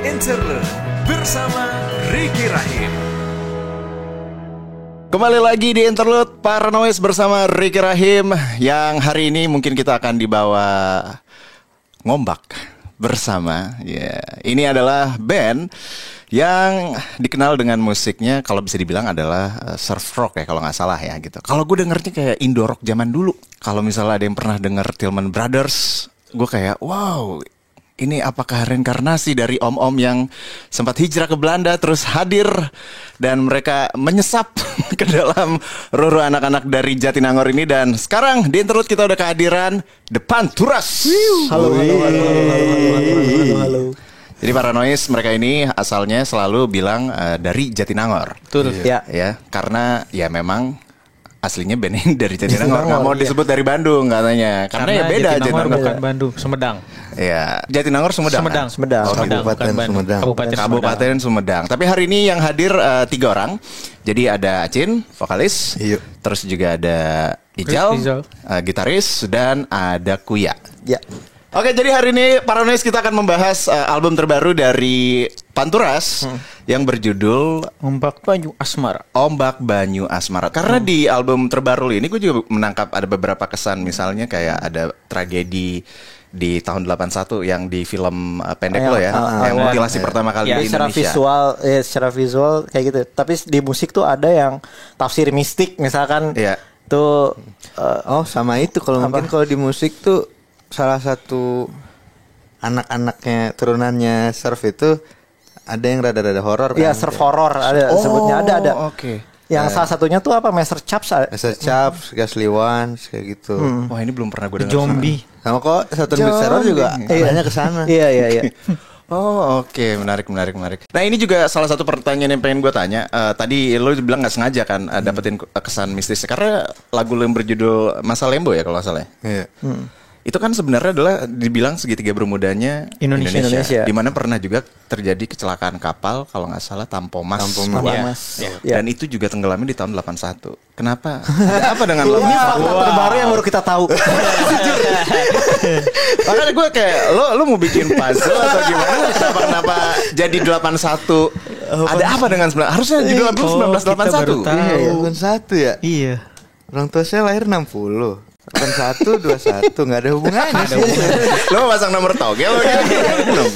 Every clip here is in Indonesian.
Interlude bersama Ricky Rahim. Kembali lagi di Interlude Paranoid bersama Ricky Rahim. Yang hari ini mungkin kita akan dibawa ngombak bersama. Ini adalah band yang dikenal dengan musiknya, kalau bisa dibilang adalah surf rock ya, kalau nggak salah ya gitu. Kalau gue dengernya kayak Indo rock zaman dulu. Kalau misalnya ada yang pernah denger Tillman Brothers, gue kayak wow, ini apakah reinkarnasi dari om-om yang sempat hijrah ke Belanda terus hadir dan mereka menyesap ke dalam ruh anak-anak dari Jatinangor ini. Dan sekarang di Interlude kita udah kehadiran The Panturas. Halo. Jadi Paranoid mereka ini asalnya selalu bilang dari Jatinangor. Betul. Ya, karena ya memang aslinya band ini dari Jatinangor, nggak mau disebut dari Bandung katanya. Karena ya beda Jatinangor Jatinangor. bukan Bandung, Sumedang. Ya, Jatinangor Sumedang. Sumedang. Oh, Kabupaten Sumedang. Kabupaten Sumedang. Tapi hari ini yang hadir 3 orang. Jadi ada Acin, vokalis. Iya. Terus juga ada Ijal, Rizal. gitaris, dan ada Kuya. Ya. Oke, jadi hari ini Paranoid kita akan membahas album terbaru dari Panturas yang berjudul Ombak Banyu Asmara. Ombak Banyu Asmara. Karena di album terbaru ini gue juga menangkap ada beberapa kesan. Misalnya kayak ada tragedi di tahun 81 yang di film pendek lo ya, yang mutilasi pertama kali di Secara Indonesia. secara visual kayak gitu. Tapi di musik tuh ada yang tafsir mistik misalkan. Iya. Tuh Sama itu kalau mungkin kalau di musik tuh salah satu anak-anaknya turunannya surf itu ada yang rada-rada horor kan. Iya, surf horror ada sebutnya ada. Oke. Yang salah satunya tuh apa? Master Chaps. Master Chaps, Gasly One kayak gitu. Wah, ini belum pernah gue dengar. Zombie. Sama kok Saturn Beat Terror juga arahnya ke sana. Iya. Oh, oke, menarik. Nah, ini juga salah satu pertanyaan yang pengen gue tanya. Tadi lo bilang nggak sengaja kan dapetin kesan mistis karena lagu lo yang berjudul Masa Lembo ya kalau nggak salah. Iya. Itu kan sebenarnya adalah dibilang segitiga bermudanya Indonesia. Di mana pernah juga terjadi kecelakaan kapal kalau nggak salah Tampomas. Dan itu juga tenggelamnya di tahun 81. Kenapa? Ada apa dengan Ini fakta terbaru yang baru kita tahu. Makanya gue kayak lo mau bikin puzzle atau gimana? Kenapa jadi 81? Ada apa dengan harusnya judul album 1981? Iya, 81 ya. Iya. Orang tua saya lahir 60. 81, 21 nggak ada hubungannya sih. Lo pasang nomor togel lo kan?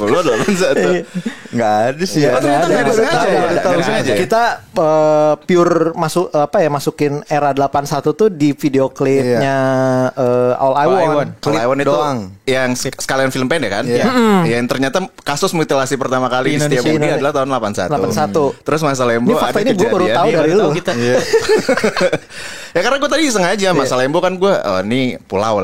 61. Nggak ada sih. Oh, ternyata nggak ada sengaja. Kita pure masukin era 81 tuh di video klipnya All I Want. All I Want itu doang. yang sekalian film pendek kan? Iya. Yang ternyata kasus mutilasi pertama kali di Setiabudi adalah tahun 81. Terus Masa Lembo Ini fakta ada ini gue baru kejadian. tahu dari lu. Ya karena gue tadi sengaja Masa Lembo kan gue ini pulau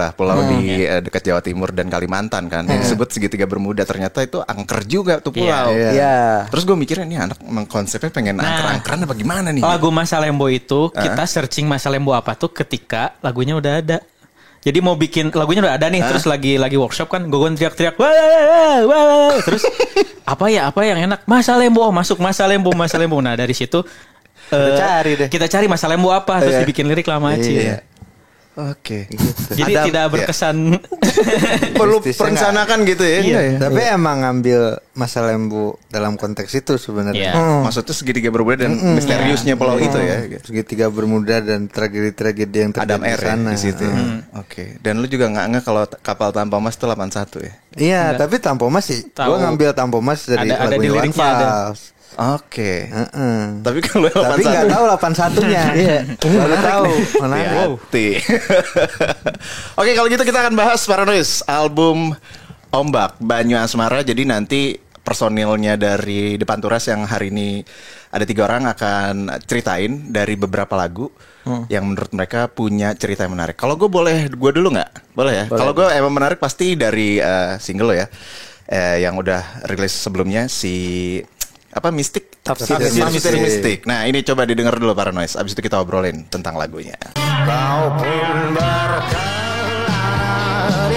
di dekat Jawa Timur dan Kalimantan kan. Yang disebut segitiga Bermuda, ternyata itu angker juga tuh pulau. Iya. Terus gue mikirnya ini anak emang konsepnya pengen angker-angkeran apa gimana nih? Lagu Masa Lembo itu kita searching Masa Lembo apa tuh ketika lagunya udah ada. Jadi mau bikin lagunya udah ada nih, terus lagi workshop kan, Gogon teriak-teriak, wah, terus apa yang enak? Masa Lembo, masuk Masa Lembo. Nah dari situ kita cari Masa Lembo apa, terus dibikin lirik lama aja. Oke. Jadi tidak berkesan. Perlu perencanakan gitu ya. Iya. Tapi emang ngambil Masa Lembu dalam konteks itu sebenarnya. Maksudnya segitiga Bermuda dan misteriusnya pulau itu ya. Segitiga Bermuda dan tragedi-tragedi yang terjadi Adam di R sana. di situ. Oke. Dan lu juga nggak kalau kapal tanpa mas itu 81 ya? Iya, tapi Tampomas sih. Tahu. Gua ngambil Tampomas dari Ada lagu di Iwan liriknya ada. Fals. Oke. Tapi kalau Tapi 81 nggak tahu 81-nya. Iya. Baru tahu. hati. Oke, kalau gitu kita akan bahas Paranoid album Ombak Banyu Asmara. Jadi nanti personilnya dari The Panturas yang hari ini ada 3 orang akan ceritain dari beberapa lagu yang menurut mereka punya cerita yang menarik. Kalau gue dulu nggak? Boleh ya? Kalau gue emang menarik pasti dari single lo ya, yang udah rilis sebelumnya si Mistik. Tafsir Mistik. Nah, ini coba didengar dulu Paranoid. Abis itu kita obrolin tentang lagunya. Kau pun berkelari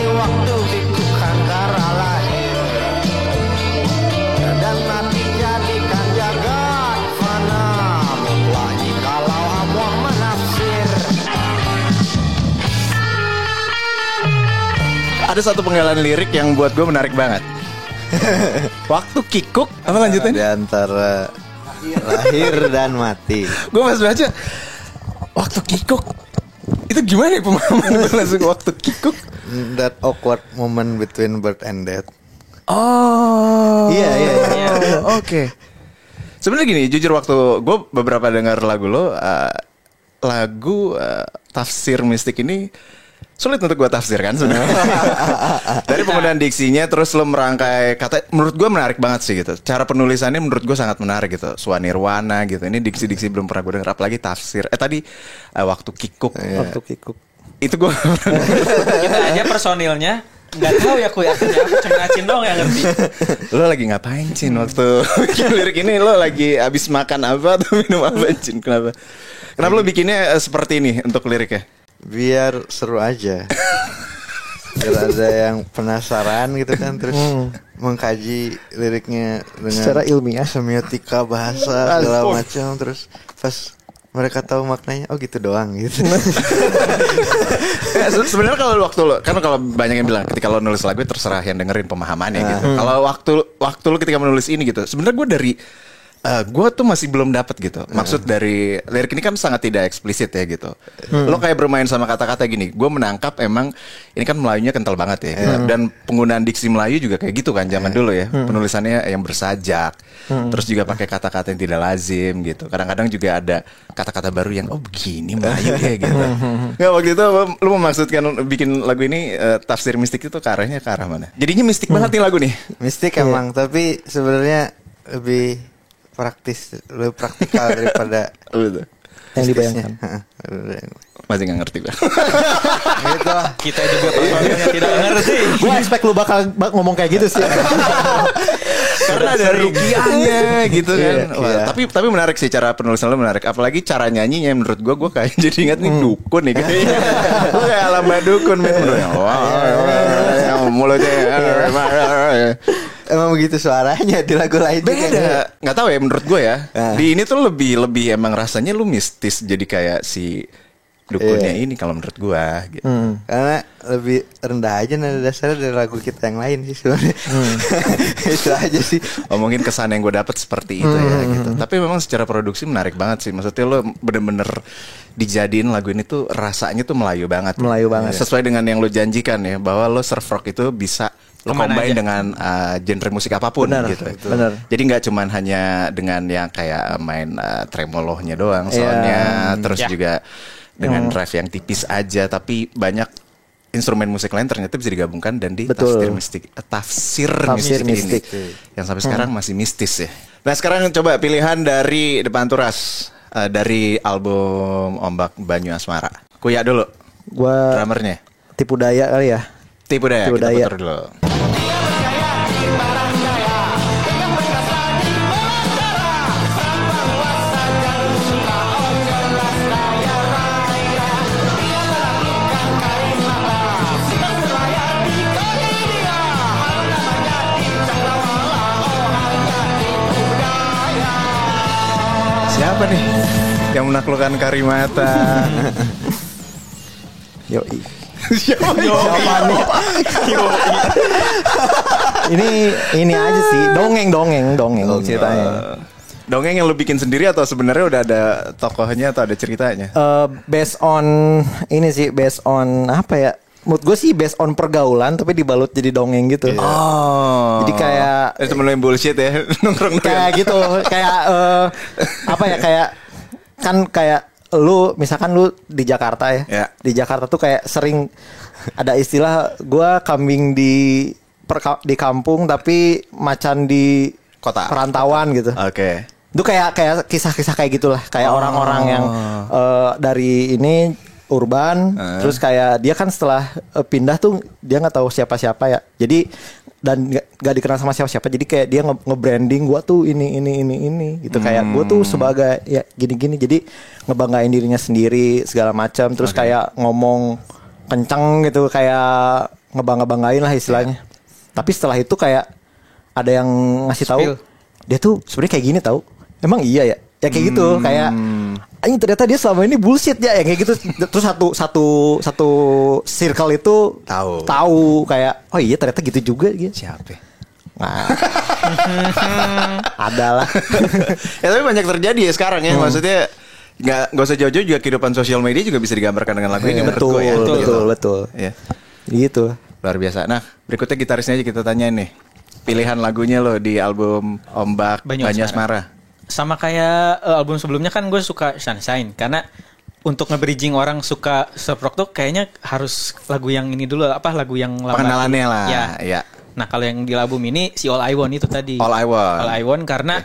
waktu dikukan darah lahir dan mati jadikan jagat fana mutlak jikalau Allah menafsir. Ada satu penggalan lirik yang buat gue menarik banget. Waktu kikuk apa lanjutannya? Di antara lahir dan mati. Gue pas baca waktu kikuk itu gimana ya pemahaman gue langsung waktu kikuk. That awkward moment between birth and death. Oh. Iya. Oke. Sebenarnya gini, jujur waktu gue beberapa dengar lagu lo, lagu tafsir mistik ini sulit untuk gue tafsirkan sebenarnya. Dari penggunaan diksinya, terus lo merangkai kata, menurut gue menarik banget sih gitu. Cara penulisannya menurut gue sangat menarik gitu. Swanirwana gitu. Ini diksi-diksi belum pernah gue dengar, apalagi tafsir. Tadi waktu kikuk. Waktu kikuk. Itu gue Kita aja personilnya nggak tahu ya artinya apa, cuma Acin doang yang ngerti. Lo lagi ngapain Cin waktu bikin lirik ini? Lo lagi abis makan apa atau minum apa Cin? Kenapa lo bikinnya seperti ini untuk liriknya? Biar seru aja. Biar ada yang penasaran gitu kan. Terus mengkaji liriknya dengan secara ilmiah, semiotika bahasa segala macam. Terus pas mereka tahu maknanya, oh gitu doang gitu. Sebenarnya kalau waktu lo, kan kalau banyak yang bilang ketika lo nulis lagu terserah yang dengerin pemahamannya gitu. Kalau waktu lo ketika menulis ini gitu, sebenarnya gue dari gue tuh masih belum dapat gitu. Maksud dari lirik ini kan sangat tidak eksplisit ya gitu. Lo kayak bermain sama kata-kata gini. Gue menangkap emang ini kan Melayunya kental banget ya gitu. Dan penggunaan diksi Melayu juga kayak gitu kan zaman dulu ya. Penulisannya yang bersajak. Terus juga pakai kata-kata yang tidak lazim gitu. Kadang-kadang juga ada kata-kata baru yang oh begini Melayu ya gitu. Nggak, waktu itu lo memaksudkan bikin lagu ini tafsir mistik itu ke arahnya ke arah mana? Jadinya mistik banget nih lagu nih. Mistik emang, tapi sebenarnya lebih lebih praktikal daripada yang dibayangkan. Masih nggak ngerti bang. Gitu lah. Kita juga personilnya tidak ngerti. Gue expect lu bakal ngomong kayak gitu sih. Karena ada rugiahnya gitu kan. Iya, Wah, iya. Tapi menarik sih cara penulisan lo menarik. Apalagi cara nyanyinya menurut gue kayak jadi ingat nih dukun nih kayaknya. Lo kayak ala Mbak Dukun men. Wah, mulutnya. Emang begitu suaranya di lagu lain juga. Beda. Nggak tahu ya menurut gue ya. Di ini tuh lebih emang rasanya lu mistis jadi kayak si dukunnya ini kalau menurut gue gitu. Karena lebih rendah aja nada dasarnya dari lagu kita yang lain sih sebenarnya. Itu aja sih. Oh mungkin kesan yang gue dapet seperti itu ya gitu. Tapi memang secara produksi menarik banget sih. Maksudnya lo bener-bener dijadiin lagu ini tuh rasanya tuh Melayu banget. Melayu banget. Sesuai dengan yang lo janjikan ya, bahwa lo surf rock itu bisa lo Kemana combine aja. dengan genre musik apapun Benar, gitu. benar. Jadi nggak cuman hanya dengan yang kayak main tremolohnya doang soundnya, terus Ya. juga dengan drive yang tipis aja, tapi banyak instrumen musik lain ternyata bisa digabungkan dan di Betul. tafsir Tafsir mistik mistik. ini yang sampai sekarang masih mistis ya. Nah sekarang coba pilihan dari Depan Turas dari album Ombak Banyu Asmara. Kuya dulu Gua drummernya. tipu daya kali ya. Tipu daya, Tipu kita daya. putar dulu. Siapa nih yang menaklukkan Karimata? Yoi. Siapa nih? Ini aja sih dongeng ceritanya. Dongeng yang lu bikin sendiri atau sebenarnya udah ada tokohnya atau ada ceritanya? Based on ini sih, based on apa ya? Menurut gue sih based on pergaulan tapi dibalut jadi dongeng gitu. Oh. Jadi kayak itu temen lu yang bullshit ya nongkrong kayak gitu, kayak apa ya, kayak kan kayak lu misalkan lu di Jakarta ya. Ya. Di Jakarta tuh kayak sering ada istilah gua kambing di kampung tapi macan di Kota. perantauan gitu. Oke. Itu kayak kisah-kisah kayak gitulah, kayak orang-orang yang dari ini urban, terus kayak dia kan setelah pindah tuh dia nggak tahu siapa-siapa ya. Jadi dan nggak dikenal sama siapa-siapa. Jadi kayak dia nge-branding gua tuh ini gitu. Kayak gua tuh sebagai ya gini-gini. Jadi ngebanggain dirinya sendiri segala macam. Terus kayak ngomong kenceng gitu, kayak ngebanggain lah istilahnya. Tapi setelah itu kayak ada yang ngasih tahu dia tuh sebenarnya kayak gini tahu. Emang iya ya? Ya kayak gitu, kayak anjing ternyata dia selama ini bullshit ya kayak gitu. Terus satu circle itu tahu kayak oh iya ternyata gitu juga gitu. Siapa? Nah, ada lah. Ya tapi banyak terjadi ya sekarang ya. Maksudnya nggak usah jauh-jauh juga kehidupan sosial media juga bisa digambarkan dengan lagu ini menurut Betul, gue ya. betul. Iya. Gitu. Luar biasa. Nah, berikutnya gitarisnya aja kita tanyain nih. Pilihan lagunya lo di album Ombak Banyu Asmara. Sama kayak album sebelumnya kan gue suka Sunshine karena untuk nge-bridging orang suka surf rock tuh kayaknya harus lagu yang ini dulu lagu yang lama. Pengenalannya lah. Ya. Nah, kalau yang di album ini si All I Want itu tadi. All I Want karena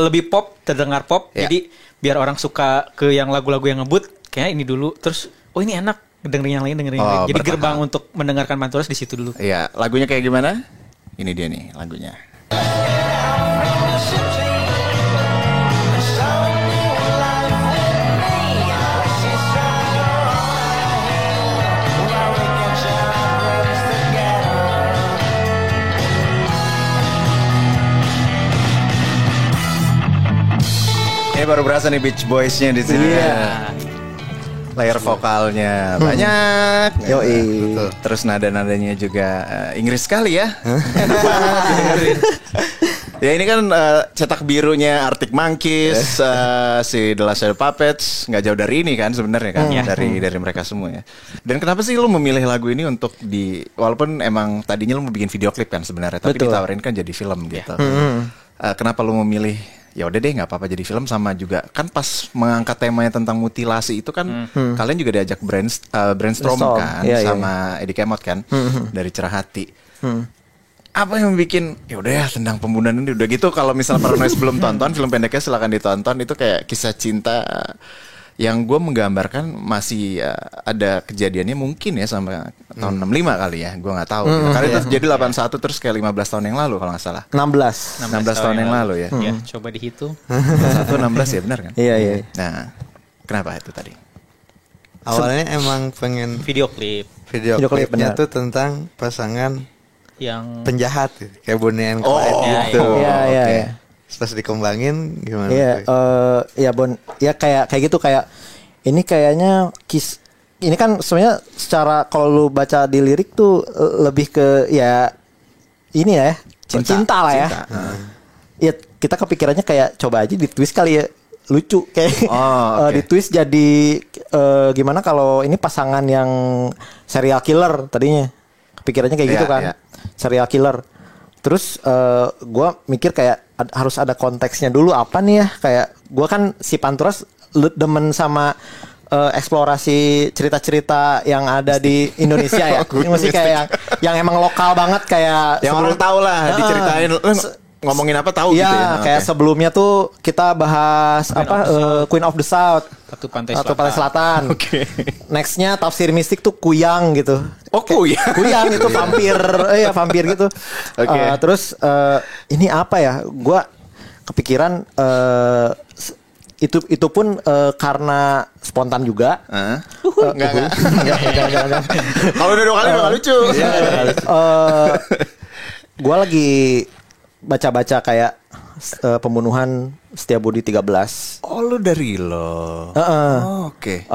lebih pop, terdengar pop. Yeah. Jadi biar orang suka ke yang lagu-lagu yang ngebut, kayaknya ini dulu. Terus ini enak, dengerin yang lain. Jadi bertahap. gerbang untuk mendengarkan Panturas di situ dulu. Iya, lagunya kayak gimana? Ini dia nih lagunya. Ini baru berasa nih Beach Boys-nya di sini. Iya. Layer vokalnya banyak. Yoi. Terus nada-nadanya juga Inggris sekali ya. Enak banget didengerin. Ya ini kan cetak birunya Arctic Monkeys, si The Last Shadow Puppets, nggak jauh dari ini kan sebenarnya kan, dari mereka semua ya. Dan kenapa sih lu memilih lagu ini untuk walaupun emang tadinya lu mau bikin video klip kan sebenarnya, tapi Betul. ditawarin kan jadi film gitu. Kenapa lu memilih? Ya udah deh nggak apa-apa jadi film, sama juga kan pas mengangkat temanya tentang mutilasi itu kan kalian juga diajak brainstorm kan sama Eddie Kemot kan dari Cerah Hati. Apa yang bikin ya udah ya tentang pembunuhan ini udah gitu. Kalau misalnya Paranoid belum tonton film pendeknya silakan ditonton, itu kayak kisah cinta yang gue menggambarkan masih ada kejadiannya mungkin ya sama tahun 65 kali ya, gue nggak tahu. Karena itu jadi 81 terus kayak 15 tahun yang lalu kalau nggak salah. 16 tahun yang lalu ya. Ya, coba dihitung. 16 ya benar kan? Iya. Nah, kenapa itu tadi? Awalnya emang pengen Video klip video klip, klipnya benar. tuh tentang pasangan yang penjahat gitu. Kayak Bonnie and Oh, Clyde gitu. Iya. Pas dikembangin gimana? Iya, tuh? ya Bon, ya kayak gitu, kayak ini kayaknya ini kan sebenarnya secara kalau lu baca di lirik tuh lebih ke ya ini ya cinta lah ya. Ya kita kepikirannya kayak coba aja ditwist kali ya, lucu kayak ditwist jadi gimana kalau ini pasangan yang serial killer tadinya, kepikirannya kayak gitu kan, serial killer. Terus gue mikir kayak harus ada konteksnya dulu apa nih ya, kayak gue kan si Panturas demen sama eksplorasi cerita-cerita yang ada di Indonesia ya. Ini mesti kayak yang emang lokal banget, kayak Yang orang tahu lah diceritain ngomongin apa tahu iya, gitu ya. kayak sebelumnya tuh kita bahas Queen of the South, Ratu Pantai Selatan. Oke. Nextnya tafsir mistik tuh Kuyang gitu. Oh, Kuyang. Kuyang itu vampir, vampir gitu. Oke. Terus ini apa ya? Gua kepikiran itu pun karena spontan juga. Enggak. Jangan. Kalau udah 2 kali udah lucu. Gua lagi baca-baca kayak pembunuhan Setiabudi 13. Oh, lu dari lo. Oke.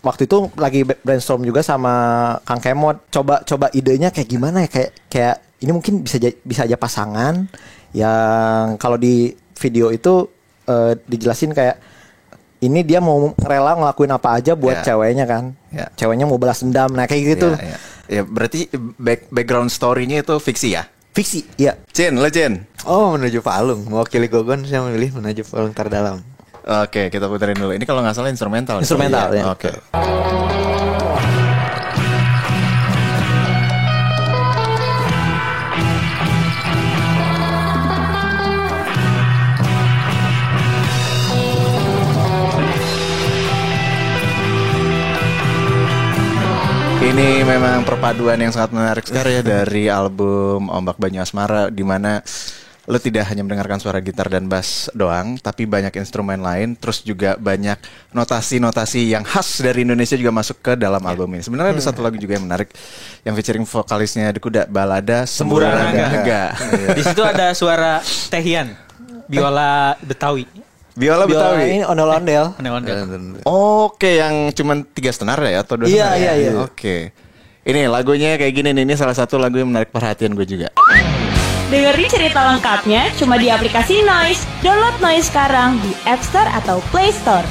Waktu itu lagi brainstorm juga sama Kang Kemot, coba idenya kayak gimana ya, kayak ini mungkin bisa aja pasangan yang kalau di video itu dijelasin kayak ini dia mau rela ngelakuin apa aja buat ceweknya kan. Ceweknya mau balas dendam, nah kayak gitu. Ya, berarti background story-nya itu fiksi ya? Fiksi, iya. Cin, lo Cin. Oh, Menuju Palung. Mewakili Gogon saya memilih Menuju Palung Terdalam. Oke, kita puterin dulu. Ini kalau nggak salah instrumental. Instrumental, ya. ya. Oke. Ini memang perpaduan yang sangat menarik sekali ya dari album Ombak Banyu Asmara, di mana lo tidak hanya mendengarkan suara gitar dan bass doang, tapi banyak instrumen lain, terus juga banyak notasi-notasi yang khas dari Indonesia juga masuk ke dalam album ini. Sebenarnya ada satu lagu juga yang menarik yang featuring vokalisnya The Kuda, balada Semburan Naga. Di situ ada suara Tehian, biola Betawi. Biola Betawi. Ini ondel-ondel. Oke, yang cuman 3 senar ya atau 2 senar? Iya. Oke. Ini lagunya kayak gini nih, ini salah satu lagu yang menarik perhatian gue juga. Dengerin cerita lengkapnya cuma di aplikasi Noise. Download Noise sekarang di App Store atau Play Store.